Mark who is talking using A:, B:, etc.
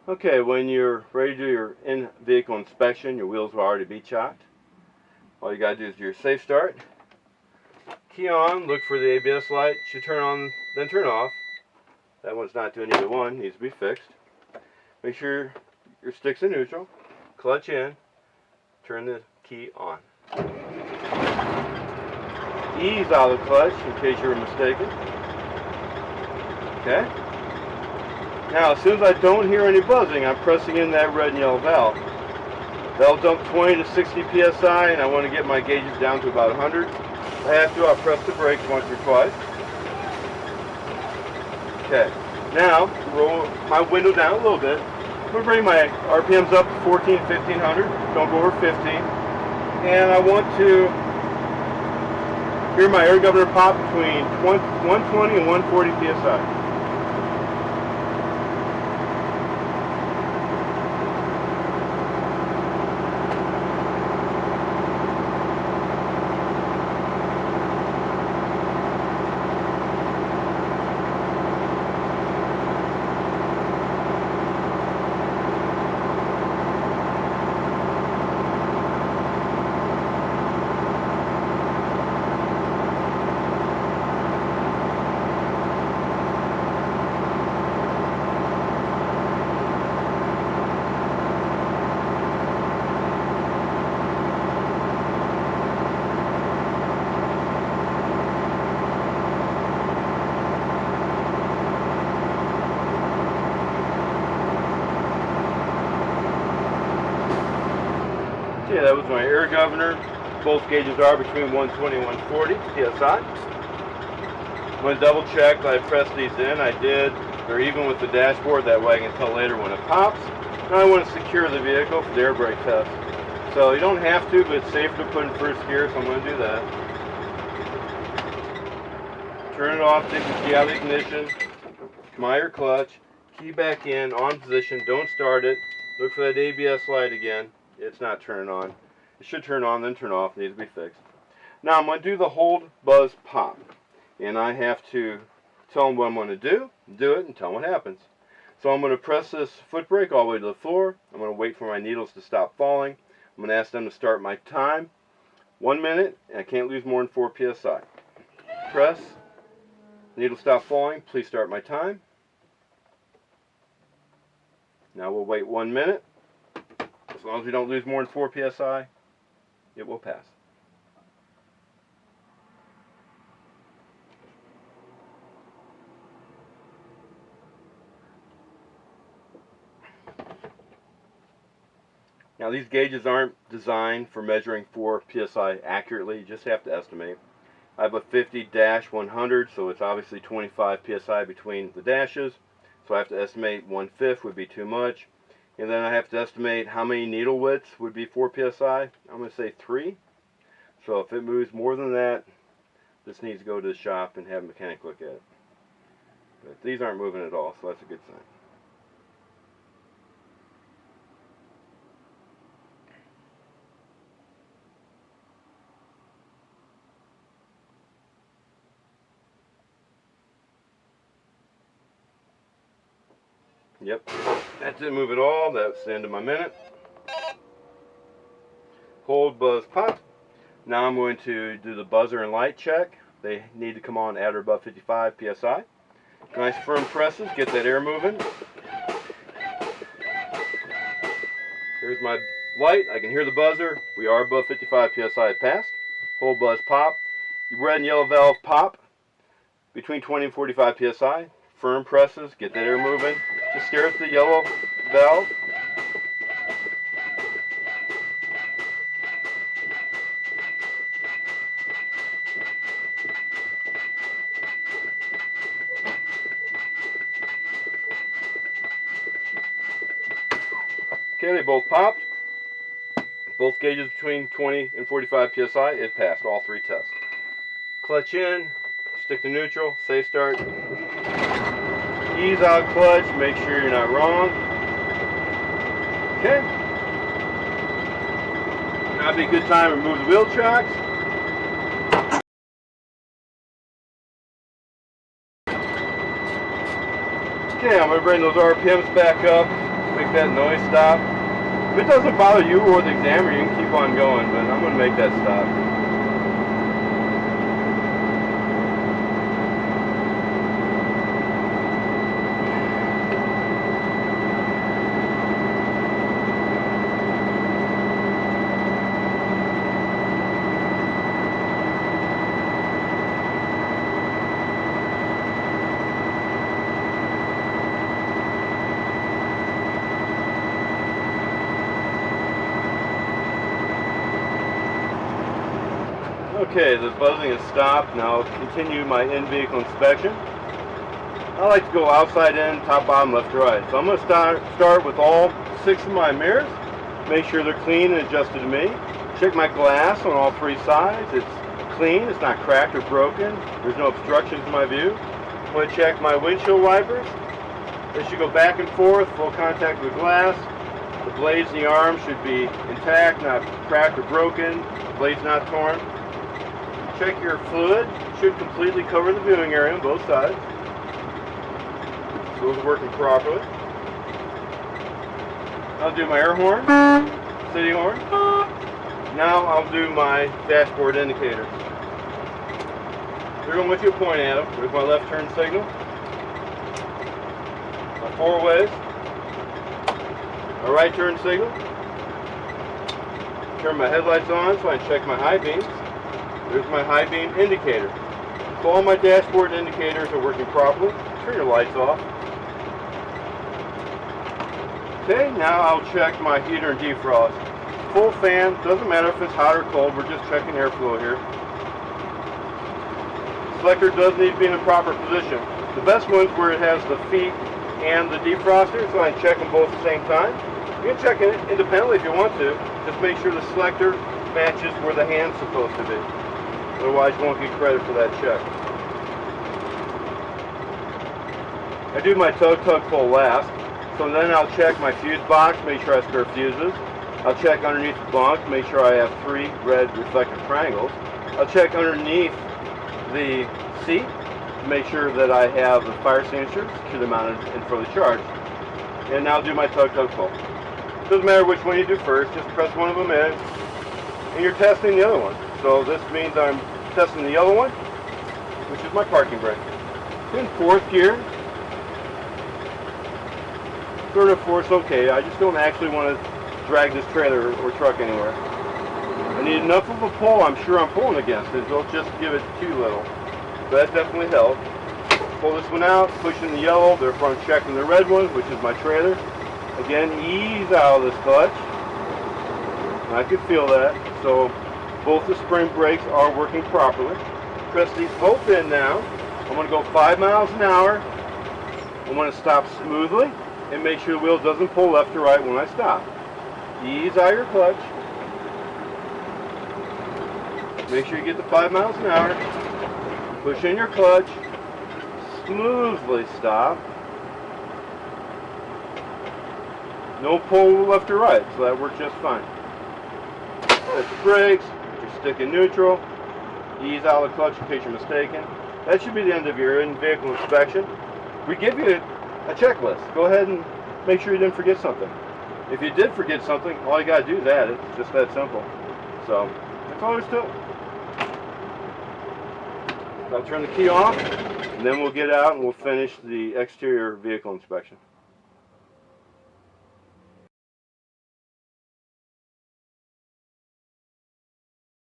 A: Okay, when you're ready to do your in-vehicle inspection, your wheels will already be chocked. All you gotta do is do your safe start. Key on, look for the ABS light, should turn on, then turn off. That one's not doing either one, needs to be fixed. Make sure your stick's in neutral, clutch in, turn the key on. Ease out of the clutch in case you were mistaken. Okay? Now, as soon as I don't hear any buzzing, I'm pressing in that red and yellow valve. That'll dump 20 to 60 psi, and I want to get my gauges down to about 100. If I have to, I'll press the brakes once or twice. Okay, now roll my window down a little bit. I'm going to bring my RPMs up to 14, 1500. Don't go over 15. And I want to hear my air governor pop between 120 and 140 psi. Okay, that was my air governor. Both gauges are between 120 and 140 psi. I'm going to double check that I pressed these in. I did. They're even with the dashboard, that way I can tell later when it pops. Now I want to secure the vehicle for the air brake test. So you don't have to, but it's safer to put in first gear, so I'm going to do that. Turn it off, take the key out of the ignition, come out of your clutch, key back in, on position, don't start it. Look for that ABS light again. It's not turning on. It should turn on, then turn off. It needs to be fixed. Now I'm going to do the hold, buzz, pop. And I have to tell them what I'm going to do it, and tell them what happens. So I'm going to press this foot brake all the way to the floor. I'm going to wait for my needles to stop falling. I'm going to ask them to start my time. 1 minute, and I can't lose more than 4 psi. Press. Needle stop falling. Please start my time. Now we'll wait 1 minute. As long as we don't lose more than 4 psi, it will pass. Now these gauges aren't designed for measuring 4 psi accurately. You just have to estimate. I have a 50-100, so it's obviously 25 psi between the dashes. So I have to estimate 1/5 would be too much. And then I have to estimate how many needle widths would be 4 psi. I'm going to say 3. So if it moves more than that, this needs to go to the shop and have a mechanic look at it. But these aren't moving at all, so that's a good sign. Yep, that didn't move at all. That's the end of my minute. Hold, buzz, pop. Now I'm going to do the buzzer and light check. They need to come on at or above 55 psi. Nice firm presses, get that air moving. Here's my light. I can hear the buzzer. We are above 55 psi passed. Hold, buzz, pop. Red and yellow valve pop between 20 and 45 psi. Firm presses, get that air moving. Just stare at the yellow valve. Okay, they both popped. Both gauges between 20 and 45 psi. It passed all 3 tests. Clutch in, stick to neutral, safe start. Ease out clutch, make sure you're not wrong. Okay. Now would be a good time to remove the wheel chocks. Okay, I'm going to bring those RPMs back up. make that noise stop. If it doesn't bother you or the examiner, you can keep on going, but I'm going to make that stop. Okay, the buzzing has stopped. Now I'll continue my in-vehicle inspection. I like to go outside in, top, bottom, left to right. So I'm going to start with all 6 of my mirrors. Make sure they're clean and adjusted to me. Check my glass on all 3 sides. It's clean, it's not cracked or broken. There's no obstructions in my view. I'm going to check my windshield wipers. They should go back and forth, full contact with the glass. The blades and the arms should be intact, not cracked or broken. The blade's not torn. Check your fluid. It should completely cover the viewing area on both sides. So those are working properly. I'll do my air horn, city horn. Now I'll do my dashboard indicators. They're going to want you to point at them. There's my left turn signal. My 4-ways. My right turn signal. Turn my headlights on so I can check my high beams. There's my high beam indicator. So all my dashboard indicators are working properly. Turn your lights off. Okay, now I'll check my heater and defrost. Full fan, doesn't matter if it's hot or cold, we're just checking airflow here. Selector does need to be in the proper position. The best one's where it has the feet and the defroster, so I can check them both at the same time. You can check it independently if you want to. Just make sure the selector matches where the hand's supposed to be. Otherwise you won't get credit for that check. I do my tug pull last. So then I'll check my fuse box, make sure I have spare fuses. I'll check underneath the bunk, make sure I have 3 red reflective triangles. I'll check underneath the seat, make sure that I have the fire extinguisher securely mounted and fully charged. And now I'll do my tug pull. Doesn't matter which one you do first, just press one of them in, and you're testing the other one. So this means I'm testing the other one, which is my parking brake. In 4th gear, 3rd or 4th is okay. I just don't actually want to drag this trailer or truck anywhere. I need enough of a pull I'm sure I'm pulling against it. Don't just give it too little. So that definitely helps. Pull this one out, push in the yellow, therefore I'm checking the red one, which is my trailer. Again, ease out of this clutch. And I can feel that. So both the spring brakes are working properly. Press these both in now. I'm going to go 5 miles an hour. I'm going to stop smoothly and make sure the wheel doesn't pull left or right when I stop. Ease out your clutch. Make sure you get to 5 miles an hour. Push in your clutch. Smoothly stop. No pull left or right, so that works just fine. Set the brakes. Your stick in neutral. Ease out of the clutch in case you're mistaken. That should be the end of your in-vehicle inspection. We give you a checklist. Go ahead and make sure you didn't forget something. If you did forget something, all you got to do is that. It's just that simple. So that's all there's to it. I'll turn the key off, and then we'll get out and we'll finish the exterior vehicle inspection.